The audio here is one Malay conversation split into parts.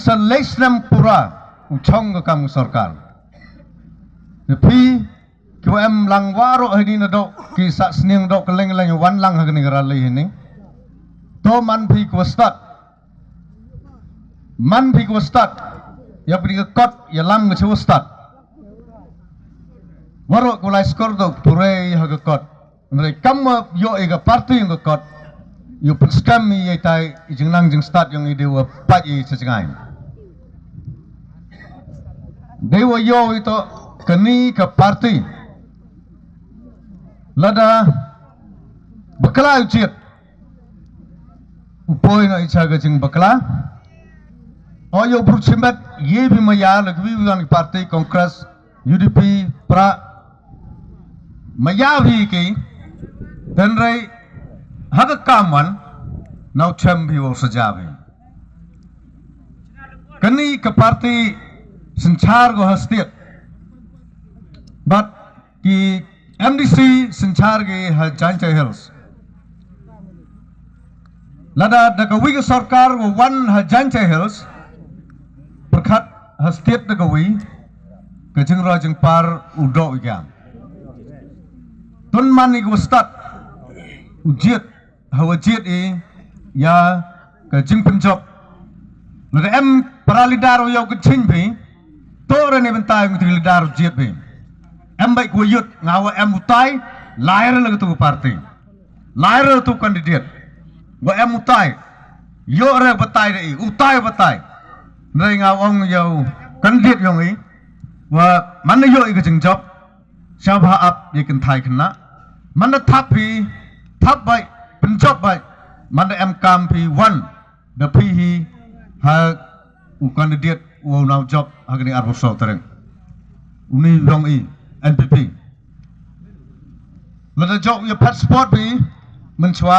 sa lesnam pura uchong ka kam sarkar tapi kiwa em lang waro hini na do ki sa sning do keleng lang wan lang ha ni rali hini to man phi ko start ya pri ka kot ya lam ka chu start waro ko lai skor do pure ha ka kot nai kam yo e ka party ka kot yo penskam mi ye tai jing nang jing start yung ide wa pa i sa jangai dewa yo ito kani ka party lada bakla ujiat upoi na icha ga jing bakla oyo bruchimbat ye bi maya lagwi wan party congress UDP pra maya vi ki dan rai haga kaman nau chem bi wo sajabi kani ka party संचार को हस्तियत but की MDC संचार के हजांचे हिल्स लड़ा दकवी के सरकार को वन हजांचे हिल्स प्रखत हस्तियत दकवी के जिंग राजिंग पार उड़ो इक्या तुन मानी को स्टार्ट उजित हवजित या के जिंग पंजाब लड़ा M paralidar yo ke chin भी tore ne bentai ngi lidar jet be em bai ko yut ngawa em utai lair la tu party lair tu candidate wa em utai yo re batai dei utai batai nei ngaw ong yo candidate yo ngi wa man yo i ke jing job sha ba ap ye kan thai khna man thap pi thap bai pen job bai man em kam pi 1 the pi hi ha u candidate wow now job agni arbo so tereng uni rong i NPP lada job ya passport bi menchwa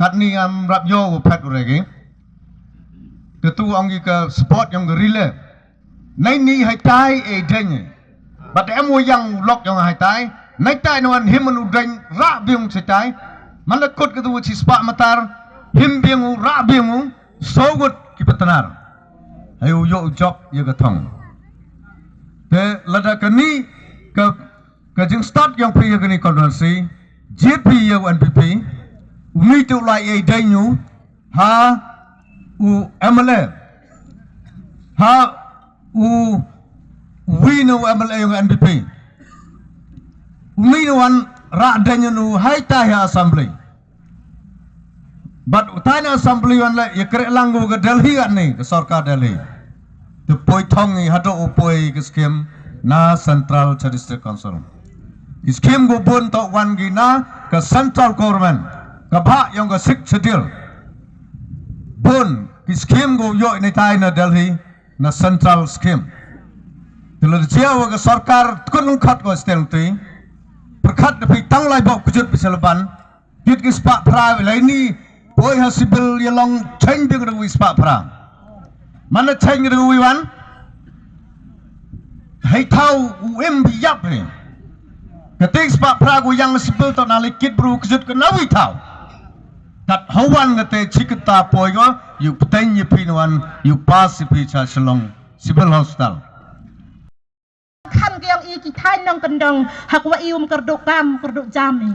kat ni am rap yo ko phat regi ketu ong ka sport yang rile nai ni hai tai e deng but em wo yang lok yang hai tai nai tai no an him nu deng ra biung se tai man la kot ketu chi spa matar him biung ra biung so gut ki patanar ayo yo job ye ka thong te lada kani ka jing start yang pri kani constituency JP ye NPP umi tu lai e dainu ha u MLA ha u we no MLA yang NPP umi no wan ra dainu nu hai ta ya assembly but utana assembly wan la ye kre langu ke Delhi kan ni ke sarkar Delhi the poi thong ni hado upoi ke scheme na central district council scheme go bun to wan gi na ke central government ka bha yang ke sik schedule bun ki scheme go yo ni tai na Delhi na central scheme telo jia wa ke sarkar kun khat go stel ti prakhat pi tang lai bok kujut pisalaban kit ki spa pra lai ni poi ha sibil ye long chen bi ko wi spa pra mana chen ru wi wan hai thau em bi yap ni ketik spa pra go yang sibil to na le kit bru kujut ko na wi thau tat hawan ngate chikta poi go yu pten ye pi wan yu pas pi cha shalong sibil hospital khăn kêu y ki thai nong kendong hak wa ium kerduk kam kerduk jami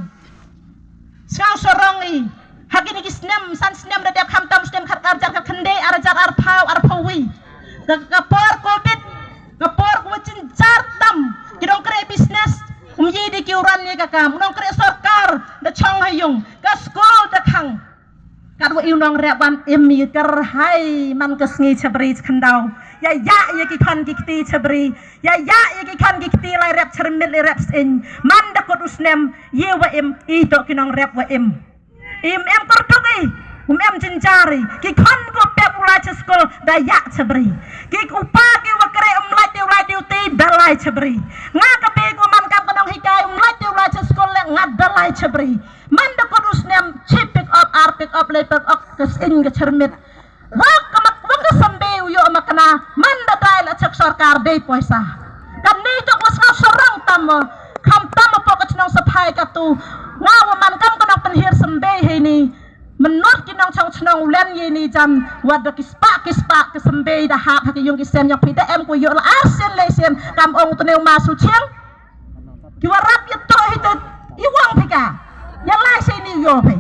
sao sorong i hakini ki snem san snem da dep kham tam snem khat arjar ka khande arjar ar phau ar phawi ka por covid ka por ko chin jar dam ki dong kre business yi di ki uran ni ka kam dong kre sarkar da chong hayung ka school da khang ka wa iu nong rep wan emi ker hai man ka sngi chabri khandau ya ye ki khan ki kti chabri ya ye ki khan ki kti lai rep chermit lai rep in man da ko usnem ye wa em i to ki nong rep wa em korduk i em jinjari ki khan ko pep ulai school da ya chabri ki upa ki wa kre ulai ti dalai chabri nga ka pe ko man ka nong hikai ulai school le nga dalai chabri man da ko usnem chip pick up lai pick up kes in ke chermit wa ka sambe yo makna man da dai la chak sarkar dei paisa kan ni to was ka sarang tam kham tam po ka chnong saphai ka tu ngaw man kam ka pen hir sambe he ni menurut kinong chong chnong ulen ye ni jam wad kispa kesembe dah hak hak yung kisem yang pida em ko yo la arsen lesen kam ong tuneu masu chiang kiwa rap ye to hite iwang pika yang lai se ni yo pe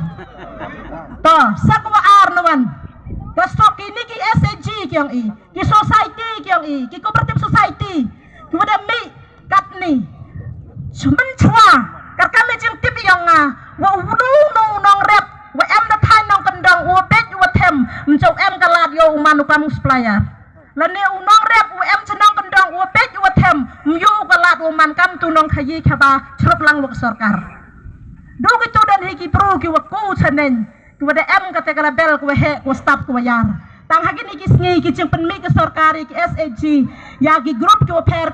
to sakwa ar nawan kastok ini ki SAG kyang ki society kyang ki cooperative society ki wada mi kat ni cuman chua kar kami jing tip yang wa nong rap wa em na thai nong kandang wa pet wa them mchau em kalat yo manu kamu supplier la ne nong rap wa em chnong kandang wa pet wa them myu kalat wa man kam tu nong khayi khaba chrup lang wa sarkar do ki tu dan hiki pro ki wa ku chanen ki wa em kate kala bel ko he ko stop ko yar tang hagini ki sngi ki jing penmi ke sarkari ki SAG ya ki group ko pair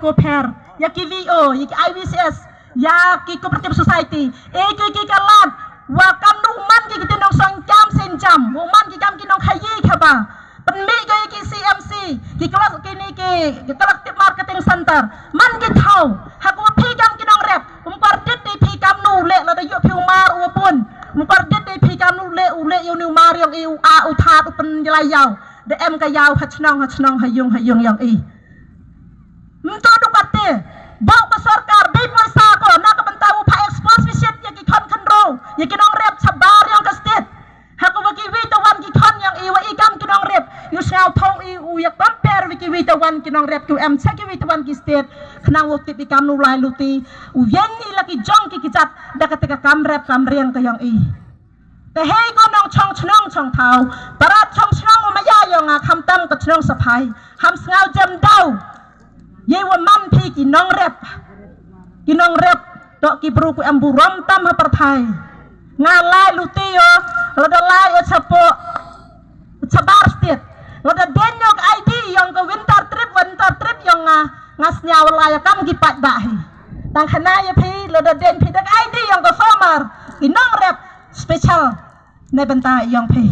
ya ki VO ya ki IVCS ya ki cooperative society ki kalat wa kam nu man ki tinong song jam sen jam wo man ki jam ki nong khayi khaba penmi ki CMC ki kelas kini ki collective marketing center man ki thau hakwa phi jam ki nong rep par dit di phi kam nu le la da yu phi mar u pun par dit di phi kam nu le yu nu mar yang u a u tha u pen lai yaw de em ka yaw ha chnong hayung yang mto du katte bau ka sarkar be paisa ko na ka bantau pha expose visit ya ki khon ro ya ki nong rep chabar yang ka state ha ko ki wi to wan ki khon yang wa i kam ki nong rep yu sao thong u ya compare wi ki wi to wan ki nong rep tu em cha ki wi to wan ki state khnang wo ti kam nu lai luti u yen ni la ki jong ki jat da ka te ka kam rep kam riang ka yangแต่เฮ้ก็น้องช่องเท้าปราดช่องมาย่ายองคำตั้งกับช่องสะพายคำสงาวจำเดาเยว่ามันพี่กินน้องเร็บดอกกีบรูกุอัมบุรมตั้มมาประทายงานไล่ลูติโอเราได้ไล่โอชะโปชะบาร์สเตียเราได้เดินยกไอดียองกับวินเตอร์ทริปยองงาสยาวไล่กัมกีปัดบ่ายต่างคณะยพี่เราได้เดินพี่ดักไอดียองกับฟอร์มารกินน้องเร็บspecial ในบรรดาyang pe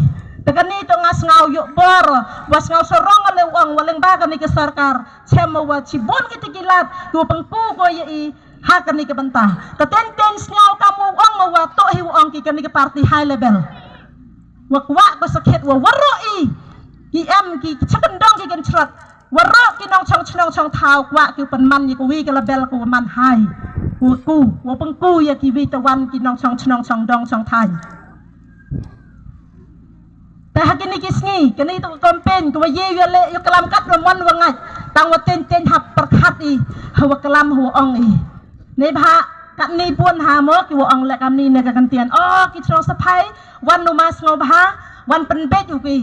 tekan ni to ngas ngau yuk bor was ngau sorong ale uang waleng ba kan ni ke sarkar chemo wa cibon kiti kilat ku pengpu ko ye ha kan ni ke bantah ta ten ngau kamu uang wa to hi uang ki kan ni ke party high level wa ko sakhet wa waro ki em ki chakendong ki kan chrat waro ki nong chong thau kwa ki pen man ni ko wi ke level ko man high ku wa pengku ya ki wi ta wan ki nong chong dong chong thaiแต่หากนี่กิสงี้กันนี่ต้องคอมเพนก็ว่าเยี่ยเลยยกกลามกัดรำวันว่าไงตั้งว่าเต้นหับประคัดอีหัวกลามหัวองอีในพระกันนี่ปวนหามกหัวองและกันนี่ในกันเตียนอ๋อกิจรสะพายวันนุมาสงบฮะวันเป็นเบ็ดอยู่กี่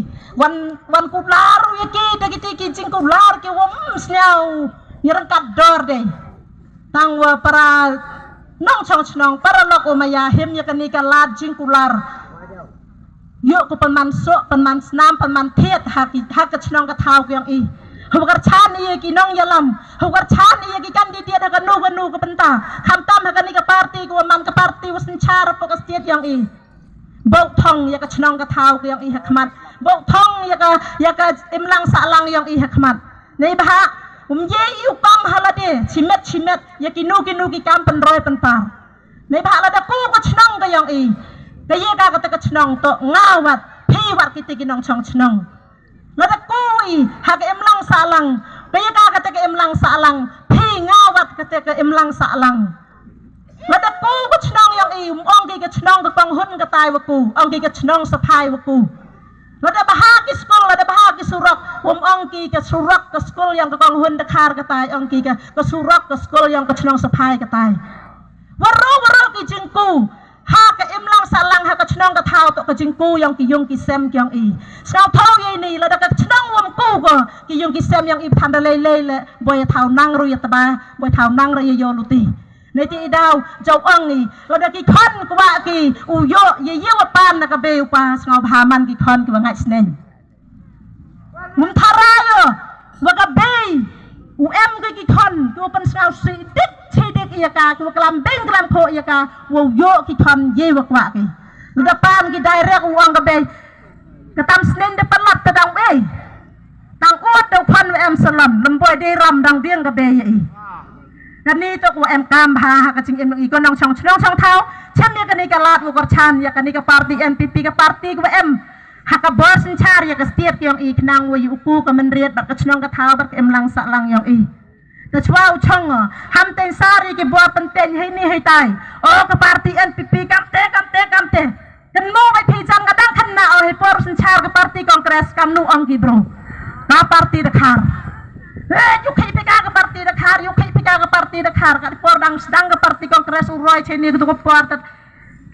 วันกุลารุยกี่เด็กที่กินจริงกุลาร์กี่ว่าเสียวยังรังกัดดอร์เดตั้งว่าparaน้องช่องparaลอกอมายาเฮมยังกันนี่กันลาดจริงกุลาร์ยกกูเป็นมันโซเป็นมันสนามเป็นมันเทียดหากกระชนองกระเท้าเกียงอีหัวกระชานนี่กี่น้องยาลำหัวกระชานนี่กี่กันดีเดียดหากนูก็เป็นตาคำตั้มหากนี่กับปาร์ตี้กูมันกับปาร์ตี้วัสัญชาติปกติอย่างอีบุกทองยากระชนองกระเท้าเกียงอีหักมันบุกทองยากระอิมลังสะลังอย่างอีหักมันในบ้าผมเยี่ยกอมฮาลาเดชิเม็ดยากินูกี่กำเป็นร้อยเป็นปาในบ้าเราจะกู้กระชนองก็อย่างอีกายกากระตกชนองโตง่าวัดพี่วัดกิติกินองชองชนองแล้วตะกุยหากเอ็มลังสาลังกายกากระตกเอ็มลังสาลังพี่ง่าวัดกระตกเอ็มลังสาลังแล้วตะกูก็ชนองยังอีองกีกชนองกับกองหุ่นกระตายวกูองกีกชนองสะพายวกูแล้วตะบ้ากิสกุลแล้วตะบ้ากิสุรักองกีกสุรักกับสกุลยังกับกองหุ่นตะคาร์กระตายองกีกสุรักกับสกุลยังกับชนองสะพายกระตายวรกิจิงกูหากเอ็มลังสาลังหากชนองกระเท้าตกจิงกูยังกิยงกิเซมยังอีสาวเท้ายัยนี่แล้วก็ชนองวมกูก็กิยงกิเซมยังอีพันเดเลยบอยเท้านั่งรุยตบาบอยเท้านั่งรุยโยลุตีในที่ดาวเจ้าอ่งนี่แล้วก็กิคอนกว่ากิอุโยเยี่ยวปานนักเบลปาสาวพามันกิคอนกว่าไงสเนนมุนทารายว่ากเบยอุเอ็มกิคอนตัวเป็นสาวสีดิที่เด็กอีกาตัวกลำเบ่งกลำโคอีกาวัวโยกิทอนเยวกว่ากิลุดปานกิได้เรียกวังกเบยกระทำสเนนเดปลัดตะดังเบยตังอวดเดาพันเอ็มสลัมลำบอยได้รำดังเบี้ยงกเบยอี กันนี่ตัวกูเอ็มกามพาหากจริงเอ็มอีกก็น้องช่องเท้าเช่นนี้กันนี่ก็ลาดกูกอชันอยากกันนี่ก็ปาร์ตี้ NPP ก็ปาร์ตี้กูเอ็มหากบอสชาร์อยากสเตียบyangอีกนางวัยอุกูก็มันเรียดบัดกระชนองกระเท้าบัดเอ็มลังสักลังyangอีแต่ช่วยช่องห้ามเต้นซารีกี่บัวเป็นเต้นให้นี่ให้ตายโอ้ก็ปาร์ตี้ NPP กัมเตกันมูไปพีจังกระดังขันนาเอาให้บอสชาร์กับปาร์ตี้คอนเกรสกัมนูองกีบรูกับปาร์ตี้เดคาร์ยุคพิการกับปาร์ตี้เดคาร์ยุคพิการกับปาร์ตี้เดคาร์กับปอร์ดังsedangกับปาร์ตี้คอนเกรสอุรอยเชนี่ก็ปอร์ต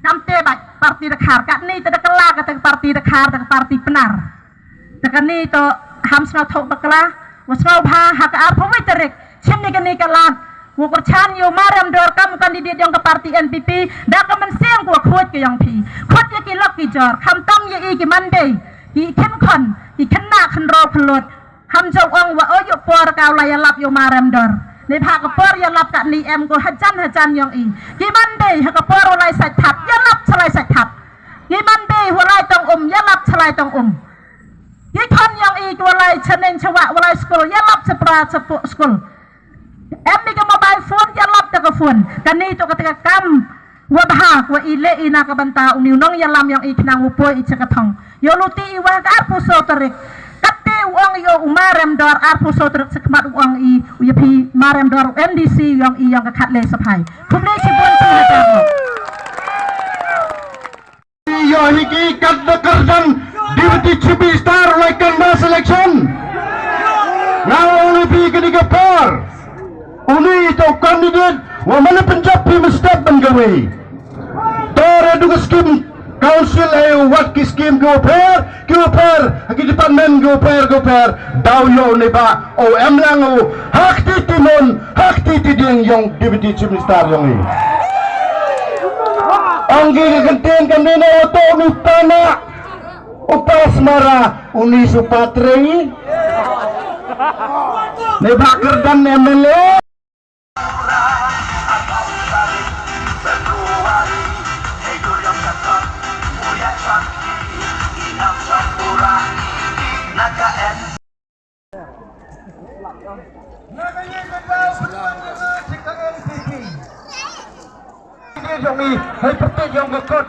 Kamte baik parti dekar, kat ni tidak kelak kata parti dekar, kata parti benar. Tekan ni to hamsnau thok bakla, wasnau bha hak apa witerik, cem ni kan ni kalan. Wukur chan yo maram dor kam kandidat yang ke parti NPP, dah kaman siang gua kuat ke yang pi, kuat ye ki lok ki jor, kam tam ye i ki mande, ki ken kon, ki kena ken ro pelut, ham jong ong wa oyo por kau laya lap yo maram dor. ในภาคกระปอร์ยาลับกันนี่เอ็มก็ฮัจันยองอีกี่มันเดย์ฮักกระปอร์อะไรใส่ทับยาลับสลายใส่ทับกี่มันเดย์หัวไรตองยาลับสลายตองกี่คนยองอีกัวไรชนเองชวะวัวไรสกุลยาลับสปราสปุสกุลเอ็มนี่ก็มาใบฟูนยาลับตะกฟูนกันนี่ตัวกติกากรรมวัวบากวัวอีเล่อีนากบันตาอุนิวน้องยาลัมยองอีขนางวัวป่วยอีชะกะทองโยลูตีอีวากาปูโซตริกuang iyo umarem dor arpu sotruk sekmat uang i uyapi marem dor NDC yang i yang kekat le sepai kumle cibun tu hadamu iyo hiki kat bekerjan Deputy Chief Minister laikan mass election now only pi ketiga par uni itu kandidat wa mana penjapi mestap bengawe tore duga skim Council ay wat ki scheme go per hagi department go per daw yo ne ba o em lang o hak ti timon hak ti ding yung deputy chief minister yung ni ang gigantin kanina o to ni tana o pasmara uni supatre ne bakar dan MLA yang ini, hai perti yang gekot,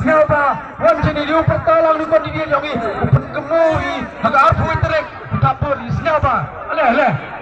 siapa? Wan sini dia pertolong di kondisi yang ini, pengemui, agak arfu interek, tapi siapa? Aleh.